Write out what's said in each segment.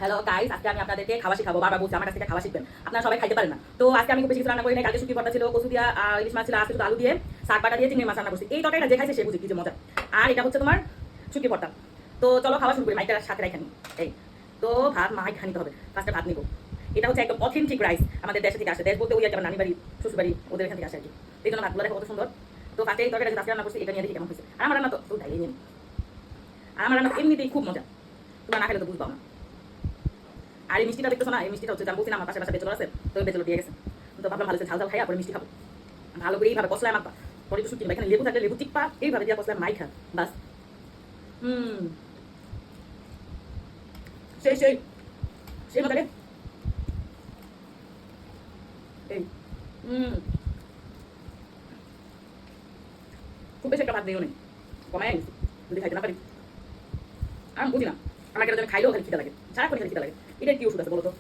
Hello guys, আজকে আমি আপনাদেরকে খাওয়া শিখাবো। বারবার বলছি আমার কাছ থেকে খাওয়া শিখবেন, আপনারা সবাই খাইতে পারেন না। তো আজকে আমি খুব বেশি কিছু রান্না করি নাই। কালকে শুটকি ভর্তা ছিল, কচু দিয়া ইলিশ মাছ ছিল, আজকে শুধু আলু দিয়ে শাক বাটা দিয়ে চিংড়ি মাছ রান্না করছি। এই তরকারিটা যে খাইছে সে বুঝি কি যে মজা। আর এটা হচ্ছে তোমার শুটকি ভর্তা। তো চলো খাওয়া শুরু করি। মাইকটার সাথে রাখেন। এই তো ভাত মাইক খানিতে হবে, ফার্স্টে ভাত নিবো। এটা হচ্ছে একদম অথেন্টিক রাইস, আমাদের দেশে থেকে আসে। দেশ বলতে ওই আর নানি বাড়ি শ্বশুর বাড়ি ওদের এখান থেকে আসে আর কি। এই জন্য ভাতগুলো দেখো কত সুন্দর। তো ফার্স্টে এই তরকারিটা আজকে রান্না করছি, এটা নিয়ে দেখি কেমন হয়েছে। আর আমার রান্না তো ঢালিয়ে নিন। আর আমার রান্না এমনিতেই খুব মজা, তোমরা না খেলে তো বুঝবাও না। আর এই মিষ্টিটা দেখতেছো না, এই মিষ্টিটা হচ্ছে বলছি না আমার পাশে পাশে বেচলো আছে, তো বেচলো দিয়ে গেছে। তো ভাবলাম ভালো ঝাল ঝাল খাই, পরে মিষ্টি খাবো। ভালো করে এইভাবে কষলায় মাখবা, পরে একটু শুকিয়ে এখানে লেবু থাকলে লেবু চিপা এইভাবে দিয়ে কষলায় মাই খা বাস। সেই সেই সেই মতো রে। এই খুব বেশি একটা ভাত দিও নেই, কমাই গেছি যদি খাইতে না পারি। আমি বুঝি না, আমার কেন খাইলেও খালি খিদা লাগে, সারাক্ষণ খালি খিদা লাগে। এটা কি ওষুধ আছে বলো তো,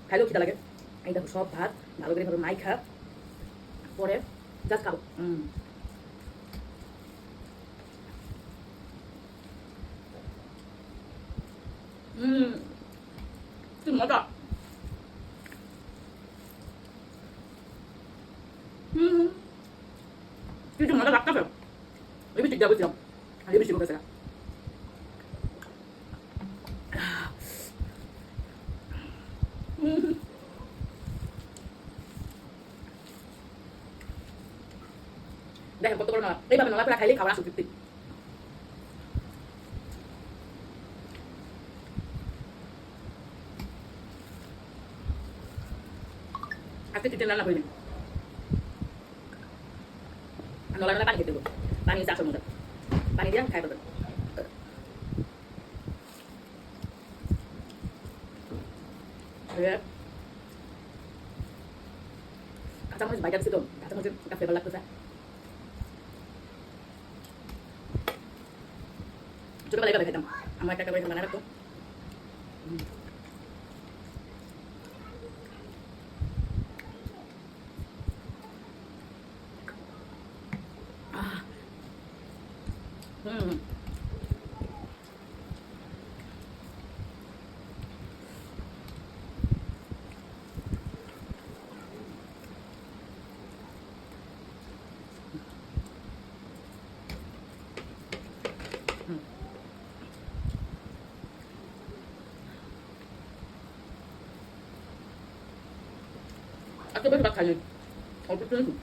খাইলেও খিদা লাগে। এই দেখো সব ভাত ভালো করে ভাবে মাই খা, পরে জাস্ট খাবো। কি মজা। কিছু মজা লাগতেছে, লিপস্টিক দিয়ে বলছিলাম, লিপস্টিক উঠেছে না। দেখেন কত করে নলা, এইভাবে নলা করে খাইলেই খাবার আসো তৃপ্তি। আজকে চিকেন রান্না করিনি, নলা নলা পানি খেতে দেবো, পানি হচ্ছে আসল মজা। পানি দিয়ে খাই পাবেন। কাঁচামরিচ বাইটা দিচ্ছি তো, কাঁচামরিচের একটা ফ্লেভার লাগতেছে। ছোটবেলায় এভাবে খেতাম, আমার একটা করে বানায় রাখতো। আজকে বেশি ভাত খাইনি, অল্প একটু নিয়েছি।